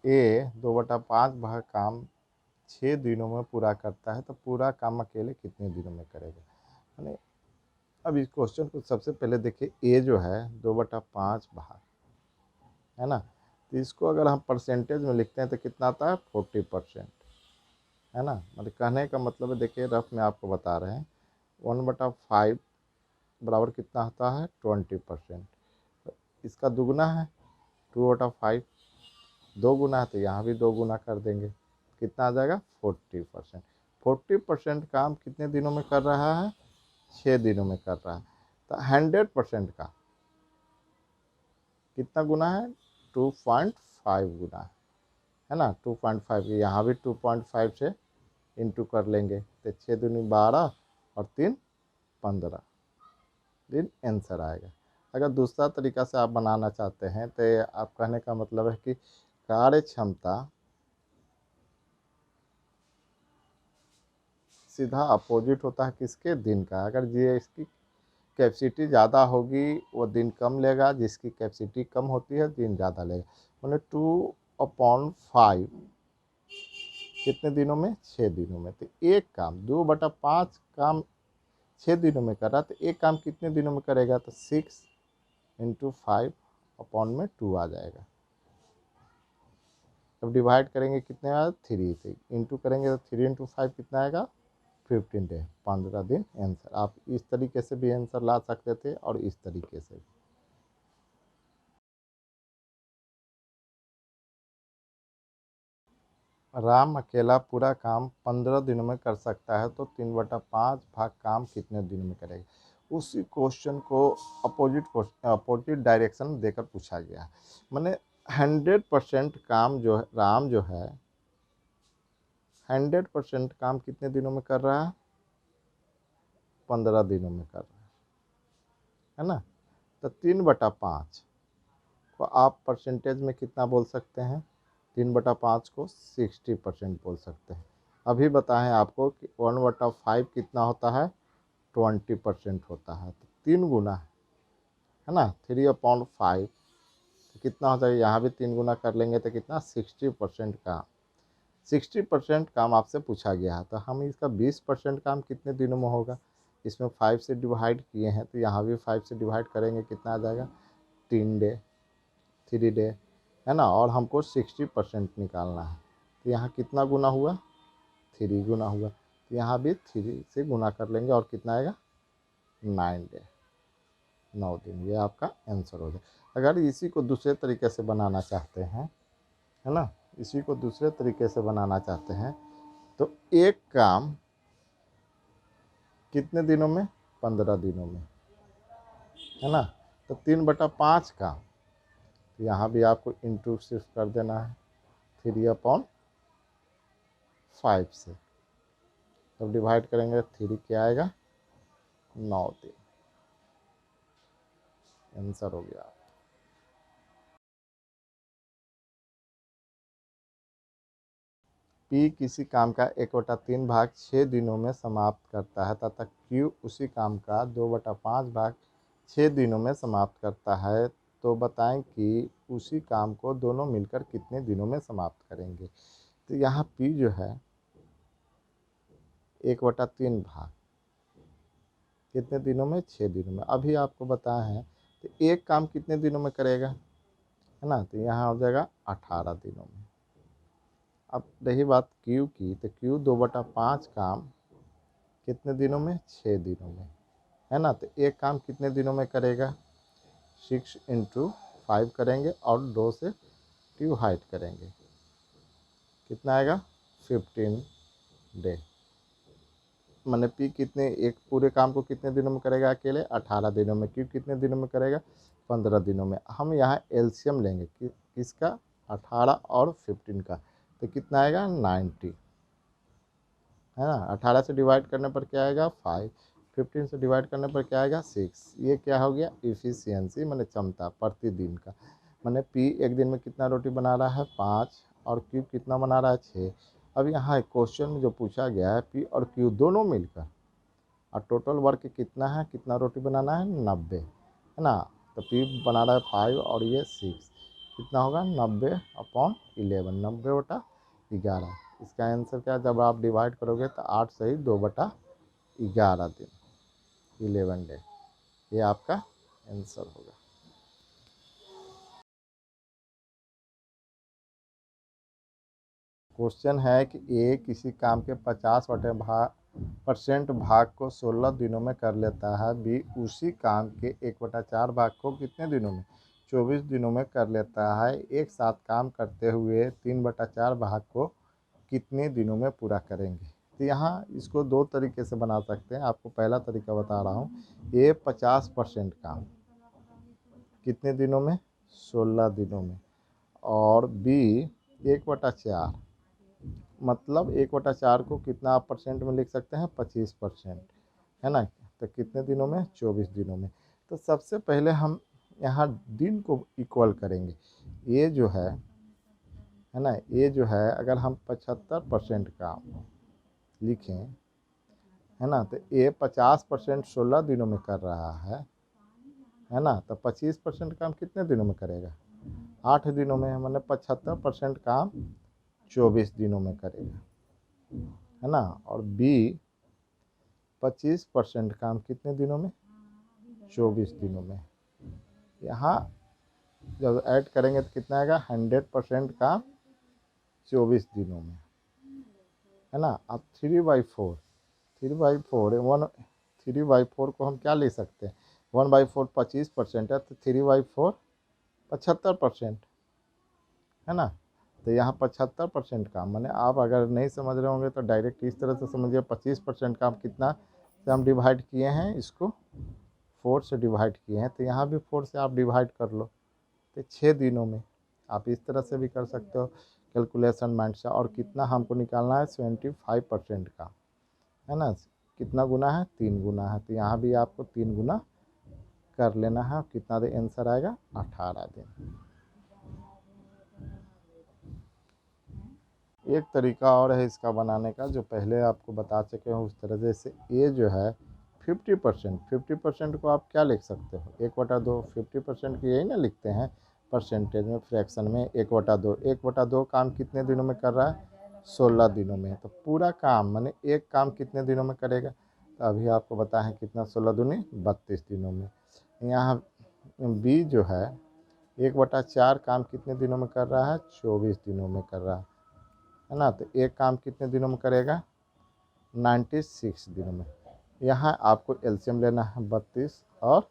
ए 2/5 भाग काम 6 दिनों में पूरा करता है तो पूरा काम अकेले कितने दिनों में करेगा। यानी अब इस क्वेश्चन को सबसे पहले देखिए, ए जो है 2/5 भाग है ना, तो इसको अगर हम परसेंटेज में लिखते हैं तो कितना आता है 40%, है ना। मतलब कहने का मतलब है, देखिए रफ में आपको बता रहे हैं 1/5 बराबर कितना होता है 20%। तो इसका दुगुना है 2/5, दो गुना है तो यहाँ भी दो गुना कर देंगे, कितना आ जाएगा 40%। 40% काम कितने दिनों में कर रहा है 6 दिनों में कर रहा है। तो 100% का कितना गुना है 2.5 गुना है ना। 2.5 यहाँ भी 2.5 से इंटू कर लेंगे तो 6 दूनी 12 और 3 15 दिन आंसर आएगा। अगर दूसरा तरीका से आप बनाना चाहते हैं तो आप कहने का मतलब है कि कार्य क्षमता सीधा अपोजिट होता है किसके, दिन का। अगर ये इसकी कैपेसिटी ज़्यादा होगी वो दिन कम लेगा, जिसकी कैपेसिटी कम होती है दिन ज़्यादा लेगा। मैंने 2/5 कितने दिनों में 6 दिनों में। तो एक काम 2/5 काम 6 दिनों में कर रहा, तो एक काम कितने दिनों में करेगा, तो 6 × 5/2 आ जाएगा। जब डिवाइड करेंगे कितने आएगा 3 से, इंटू करेंगे तो 3 × 5 कितना आएगा 15 डे, 15 दिन आंसर। आप इस तरीके से भी आंसर ला सकते थे और इस तरीके से भी। राम अकेला पूरा काम 15 दिनों में कर सकता है तो 3/5 भाग काम कितने दिनों में करेगा। उसी क्वेश्चन को अपोजिट डायरेक्शन देकर पूछा गया है। मैंने 100% काम जो है राम जो है 100% काम कितने दिनों में कर रहा है 15 दिनों में कर रहा है ना। तो 3/5 को आप परसेंटेज में कितना बोल सकते हैं, 3/5 को 60% बोल सकते हैं। अभी बताएं आपको कि 1/5 कितना होता है 20% होता है, तो 3 गुना है ना। 3/5 तो कितना हो जाएगा, यहाँ भी 3 गुना कर लेंगे तो कितना 60% काम। 60% काम आपसे पूछा गया है, तो हम इसका 20% काम कितने दिनों में होगा। इसमें 5 से डिवाइड किए हैं तो यहाँ भी 5 से डिवाइड करेंगे, कितना आ जाएगा 3 डे 3 डे, है ना। और हमको 60% निकालना है, तो यहाँ कितना गुना हुआ 3 गुना हुआ, तो यहाँ भी 3 से गुना कर लेंगे और कितना आएगा 9 डे 9 दिन। ये आपका आंसर हो जाए। अगर इसी को दूसरे तरीके से बनाना चाहते हैं, है ना, इसी को दूसरे तरीके से बनाना चाहते हैं तो एक काम कितने दिनों में 15 दिनों में, है ना। तो 3/5 काम, तो यहाँ भी आपको इंटू सिर्फ कर देना है 3/5 से। तब डिवाइड करेंगे 3 क्या आएगा 9 दिन, आंसर हो गया। पी किसी काम का 1/3 भाग 6 दिनों में समाप्त करता है तथा क्यू उसी काम का 2/5 भाग 6 दिनों में समाप्त करता है, तो बताएं कि उसी काम को दोनों मिलकर कितने दिनों में समाप्त करेंगे। तो यहाँ पी जो है 1/3 भाग कितने दिनों में 6 दिनों में। अभी आपको बताया है तो एक काम कितने दिनों में करेगा, है ना, तो यहाँ हो जाएगा 18 दिनों में। अब रही बात क्यू की, तो क्यू 2/5 काम कितने दिनों में 6 दिनों में, है ना। तो एक काम कितने दिनों में करेगा 6 × 5 करेंगे और 2 से डिवाइड करेंगे, कितना आएगा 15 डे। मैंने पी कितने एक पूरे काम को कितने दिनों में करेगा अकेले 18 दिनों में, क्यू कितने दिनों में करेगा 15 दिनों में। हम यहाँ एलसीएम लेंगे किसका 18 और 15 का, तो कितना आएगा 90, है ना। 18 से डिवाइड करने पर क्या आएगा 5, 15 से डिवाइड करने पर क्या आएगा 6। ये क्या हो गया इफ़िशियंसी, मैंने क्षमता प्रतिदिन का। मैंने पी एक दिन में कितना रोटी बना रहा है 5 और क्यू कितना बना रहा है 6। अब यहाँ क्वेश्चन में जो पूछा गया है पी और क्यू दोनों मिलकर और टोटल वर्क कितना है, कितना रोटी बनाना है 90, है ना। तो पी बना रहा है 5 और ये 6, कितना होगा 90/11, 90/11। इसका आंसर क्या है, जब आप डिवाइड करोगे तो 8 सही 2/11 दिन, 11 डे, ये आपका आंसर होगा। क्वेश्चन है कि ए किसी काम के 50% भाग को 16 दिनों में कर लेता है, बी उसी काम के 1/4 भाग को कितने दिनों में, 24 दिनों में कर लेता है, एक साथ काम करते हुए 3/4 भाग को कितने दिनों में पूरा करेंगे। तो यहाँ इसको दो तरीके से बना सकते हैं, आपको पहला तरीका बता रहा हूँ। ए 50% काम कितने दिनों में, 16 दिनों में, और बी 1/4, मतलब 1/4 को कितना आप परसेंट में लिख सकते हैं, 25%, है ना। तो कितने दिनों में, 24 दिनों में। तो सबसे पहले हम यहाँ दिन को इक्वल करेंगे। ये जो है ना, ये जो है अगर हम 75% का लिखें, है ना, तो ये 50% 16 दिनों में कर रहा है ना, तो 25% काम कितने दिनों में करेगा, 8 दिनों में, मतलब 75% काम 24 दिनों में करेगा, है ना। और बी 25% काम कितने दिनों में, 24 दिनों में। यहाँ जब ऐड करेंगे तो कितना आएगा, 100% काम 24 दिनों में, है ना। अब 3/4, 3/4 को हम क्या ले सकते हैं, 1/4 25% है, तो 3/4 75%, है ना। तो यहाँ 75% काम, मैंने आप अगर नहीं समझ रहे होंगे तो डायरेक्ट इस तरह से समझिए, 25% काम कितना से हम डिवाइड किए हैं, इसको 4 से डिवाइड किए हैं, तो यहाँ भी 4 से आप डिवाइड कर लो, तो 6 दिनों में। आप इस तरह से भी कर सकते हो कैलकुलेशन माइंड से। और कितना हमको निकालना है, 75% का, है ना। कितना गुना है, 3 गुना है, तो यहाँ भी आपको 3 गुना कर लेना है। कितना दे आंसर आएगा, 18 दिन। एक तरीका और है इसका बनाने का, जो पहले आपको बता चुके हैं उस तरह। जैसे ये जो है 50% को आप क्या लिख सकते हो, 1/2, 50% की यही ना लिखते हैं परसेंटेज में, फ्रैक्शन में 1/2, 1/2 काम कितने दिनों में कर रहा है, 16 दिनों में। तो पूरा काम माने एक काम कितने दिनों में करेगा, तो अभी आपको बताएं कितना, 16 दूनी 32 दिनों में। यहाँ बी जो है 1/4 काम कितने दिनों में कर रहा है, 24 दिनों में कर रहा है ना। तो एक काम कितने दिनों में करेगा, 96 दिनों में। यहाँ आपको एलसीएम लेना है 32 और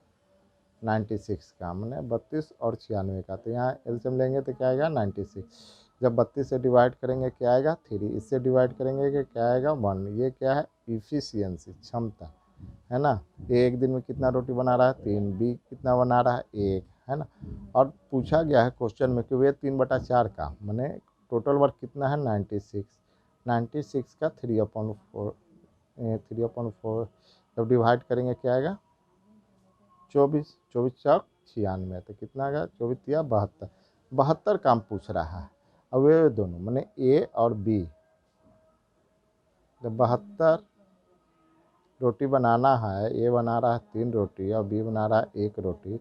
96 का, मैंने 32 और 96 का, तो यहाँ एलसीएम लेंगे तो क्या आएगा, 96। जब 32 से डिवाइड करेंगे क्या आएगा, 3, इससे डिवाइड करेंगे कि क्या आएगा, 1। ये क्या है, इफिशियंसी, क्षमता, है ना। एक दिन में कितना रोटी बना रहा है, 3। बी कितना बना रहा है, 1, है ना। और पूछा गया है क्वेश्चन में कि वे 3/4 का, मैंने टोटल वर्क कितना है, 96। 96 का 3/4, 3/4 जब डिवाइड करेंगे क्या आएगा, 24, 24 चौक 96, तो कितना आएगा, 24 या 72, 72 काम पूछ रहा है। अब वे दोनों मैंने ए और बी, जब 72 रोटी बनाना है, ए बना रहा है 3 रोटी और बी बना रहा है 1 रोटी,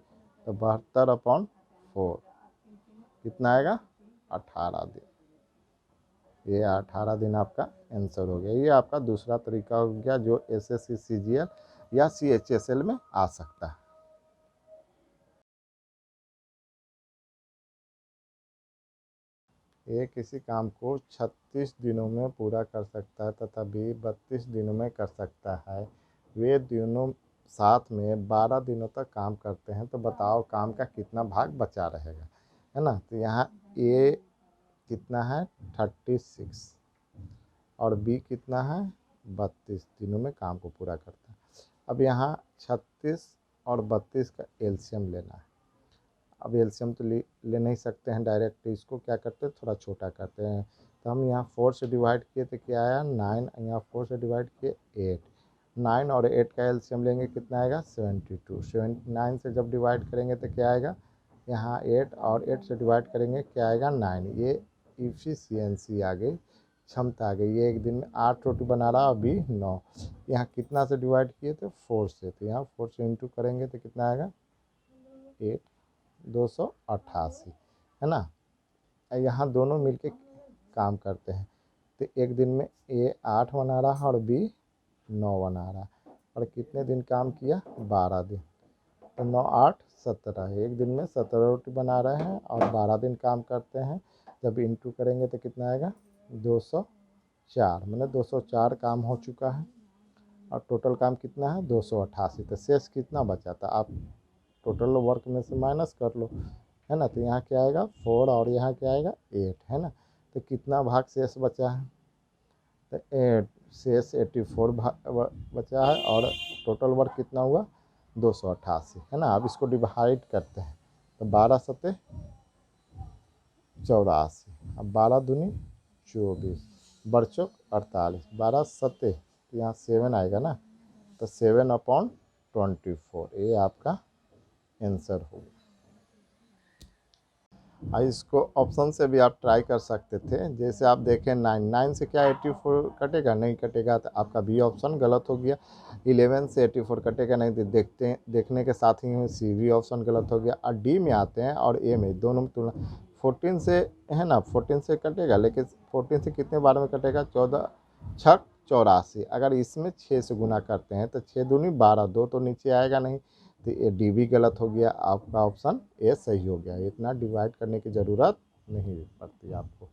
तो 72/4 कितना आएगा, 18 दिन। ये 18 दिन आपका आंसर हो गया। ये आपका दूसरा तरीका हो गया जो एसएससी सीजीएल या सीएचएसएल में आ सकता है। ये किसी काम को 36 दिनों में पूरा कर सकता है तथा बी 32 दिनों में कर सकता है। वे दोनों साथ में 12 दिनों तक काम करते हैं, तो बताओ काम का कितना भाग बचा रहेगा, है ना। तो यहाँ ए कितना है, 36, और बी कितना है, 32 दिनों में काम को पूरा करता है। अब यहाँ 36 और 32 का एलसीएम लेना है। अब एलसीएम तो ले नहीं सकते हैं डायरेक्ट, इसको क्या करते हैं, थोड़ा छोटा करते हैं। तो हम यहाँ 4 से डिवाइड किए तो क्या आया, 9, यहाँ 4 से डिवाइड किए 8, 9 और 8 का एलसीएम लेंगे कितना आएगा, 72। 9 से जब डिवाइड करेंगे तो क्या आएगा, यहाँ 8 और 8 से डिवाइड करेंगे क्या आएगा, 9। ये इफिशियंसी आ गई, क्षमता आ गई। ये एक दिन में 8 रोटी बना रहा, अभी 9। यहाँ कितना से डिवाइड किए थे, 4 से, तो यहाँ 4 से इंटू करेंगे तो कितना आएगा, 8, 288। है ना। यहाँ दोनों मिलके काम करते हैं, तो एक दिन में ए 8 बना रहा है और बी 9 बना रहा है, और कितने दिन काम किया, 12 दिन। तो 9 8 17, एक दिन में 17 रोटी बना रहे हैं और 12 दिन काम करते हैं। जब इंटू करेंगे तो कितना आएगा, 204, मतलब 204 काम हो चुका है, और टोटल काम कितना है, 288। तो शेष कितना बचा था, आप टोटल वर्क में से माइनस कर लो, है ना। तो यहाँ क्या आएगा 4 और यहाँ क्या आएगा 8, है ना। तो कितना भाग शेष बचा है, तो 8 शेष 84 बचा है, और टोटल वर्क कितना हुआ 288, है ना। अब इसको डिवाइड करते हैं, तो 12 सत्ते 84, अब 12 दूनी 24, बरचौक 48, 12 सत्ते, तो यहाँ 7 आएगा ना, तो 7/24, ये आपका आंसर होगा। इसको ऑप्शन से भी आप ट्राई कर सकते थे, जैसे आप देखें 9 से क्या 84 कटेगा, नहीं कटेगा, तो आपका बी ऑप्शन गलत हो गया। 11 से 84 कटेगा नहीं, तो देखने के साथ ही सी बी ऑप्शन गलत हो गया। और डी में आते हैं और ए में, दोनों में तुलना 14 से, है ना, 14 से कटेगा, लेकिन 14 से कितने बार में कटेगा, 14 छक 84। अगर इसमें 6 से गुना करते हैं तो 6 दूनी 12, 2 तो नीचे आएगा नहीं, तो ये डी भी गलत हो गया, आपका ऑप्शन ए सही हो गया। इतना डिवाइड करने की ज़रूरत नहीं पड़ती आपको।